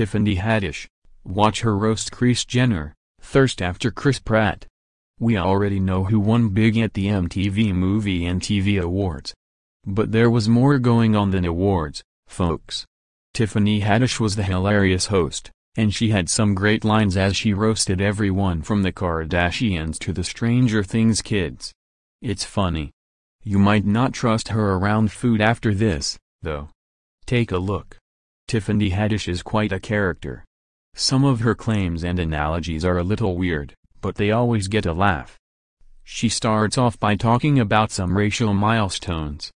Tiffany Haddish. Watch her roast Kris Jenner, thirst after Pratt. We already know who won big at the MTV Movie and TV Awards. But there was more going on than awards, folks. Tiffany Haddish was the hilarious host, and she had some great lines as she roasted everyone from the Kardashians to the Stranger Things kids. It's funny. You might not trust her around food after this, though. Take a look. Tiffany Haddish is quite a character. Some of her claims and analogies are a little weird, but they always get a laugh. She starts off by talking about some racial milestones.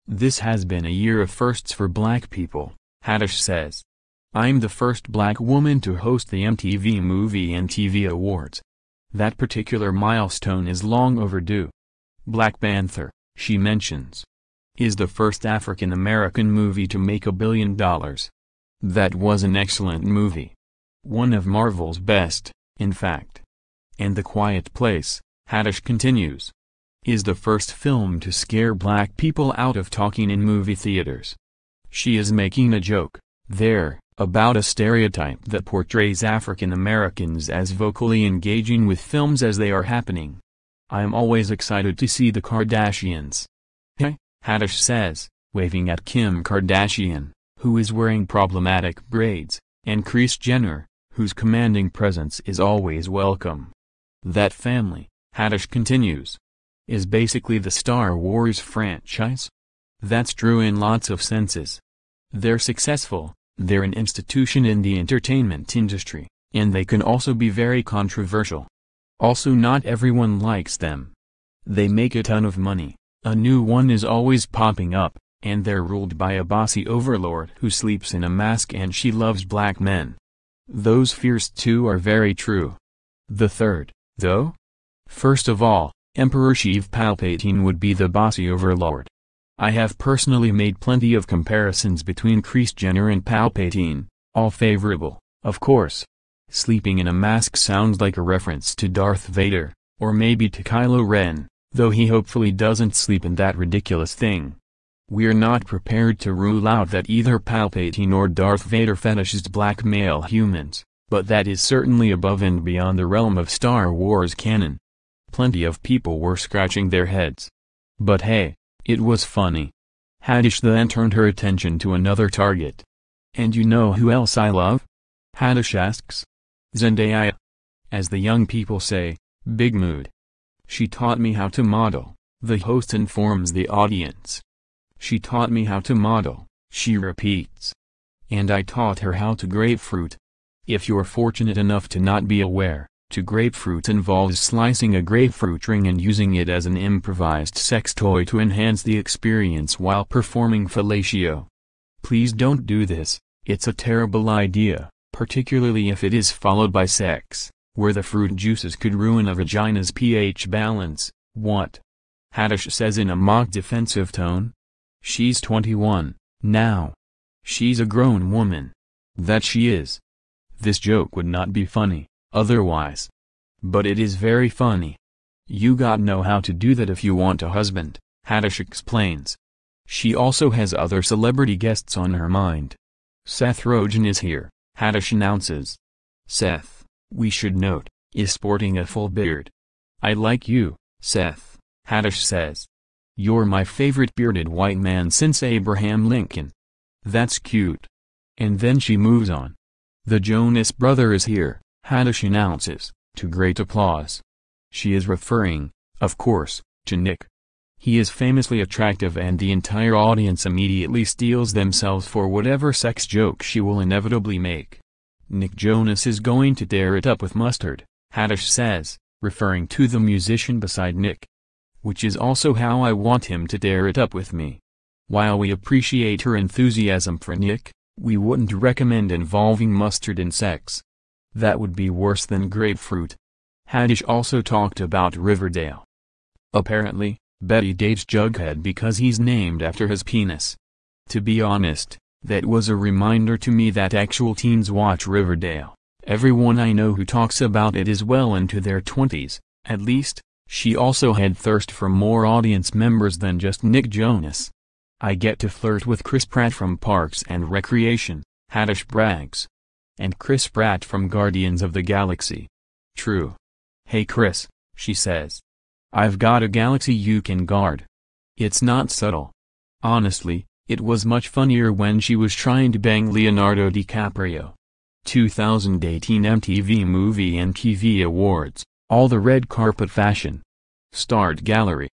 This has been a year of firsts for black people, Haddish says. I'm the first black woman to host the MTV Movie and TV Awards. That particular milestone is long overdue. Black Panther, she mentions, is the first African-American movie to make $1 billion. That was an excellent movie. One of Marvel's best, in fact. And The Quiet Place, Haddish continues, is the first film to scare black people out of talking in movie theaters. She is making a joke, there, about a stereotype that portrays African Americans as vocally engaging with films as they are happening. I'm always excited to see the Kardashians. Hey, Haddish says, waving at Kim Kardashian, who is wearing problematic braids, and Kris Jenner, whose commanding presence is always welcome. That family, Haddish continues, is basically the Star Wars franchise. That's true in lots of senses. They're successful, they're an institution in the entertainment industry, and they can also be very controversial. Also, not everyone likes them. They make a ton of money, a new one is always popping up, and they're ruled by a bossy overlord who sleeps in a mask and she loves black men. Those fears too are very true. The third, though? First of all, Emperor Sheev Palpatine would be the bossy overlord. I have personally made plenty of comparisons between Kris Jenner and Palpatine, all favorable, of course. Sleeping in a mask sounds like a reference to Darth Vader, or maybe to Kylo Ren, though he hopefully doesn't sleep in that ridiculous thing. We're not prepared to rule out that either Palpatine or Darth Vader fetishized black male humans, but that is certainly above and beyond the realm of Star Wars canon. Plenty of people were scratching their heads. But hey, it was funny. Haddish then turned her attention to another target. And you know who else I love? Haddish asks. Zendaya. As the young people say, big mood. She taught me how to model, the host informs the audience. She taught me how to model, she repeats. And I taught her how to grapefruit. If you're fortunate enough to not be aware, to grapefruit involves slicing a grapefruit ring and using it as an improvised sex toy to enhance the experience while performing fellatio. Please don't do this, it's a terrible idea, particularly if it is followed by sex, where the fruit juices could ruin a vagina's pH balance. What? Haddish says in a mock defensive tone. She's 21, now. She's a grown woman. That she is. This joke would not be funny, otherwise. But it is very funny. You gotta know how to do that if you want a husband, Haddish explains. She also has other celebrity guests on her mind. Seth Rogen is here, Haddish announces. Seth, we should note, is sporting a full beard. I like you, Seth, Haddish says. You're my favorite bearded white man since Abraham Lincoln. That's cute. And then she moves on. The Jonas brother is here, Haddish announces, to great applause. She is referring, of course, to Nick. He is famously attractive and the entire audience immediately steels themselves for whatever sex joke she will inevitably make. Nick Jonas is going to tear it up with Mustard, Haddish says, referring to the musician beside Nick. Which is also how I want him to tear it up with me. While we appreciate her enthusiasm for Nick, we wouldn't recommend involving Mustard in sex. That would be worse than grapefruit. Haddish also talked about Riverdale. Apparently, Betty dates Jughead because he's named after his penis. To be honest, that was a reminder to me that actual teens watch Riverdale. Everyone I know who talks about it is well into their 20s, at least. She also had thirst for more audience members than just Nick Jonas. I get to flirt with Pratt from Parks and Recreation, Haddish brags. and Chris Pratt from Guardians of the Galaxy. True. "Hey Kris," she says. "I've got a galaxy you can guard." It's not subtle. Honestly, it was much funnier when she was trying to bang Leonardo DiCaprio. 2018 MTV Movie and TV Awards, all the red carpet fashion. Starred gallery.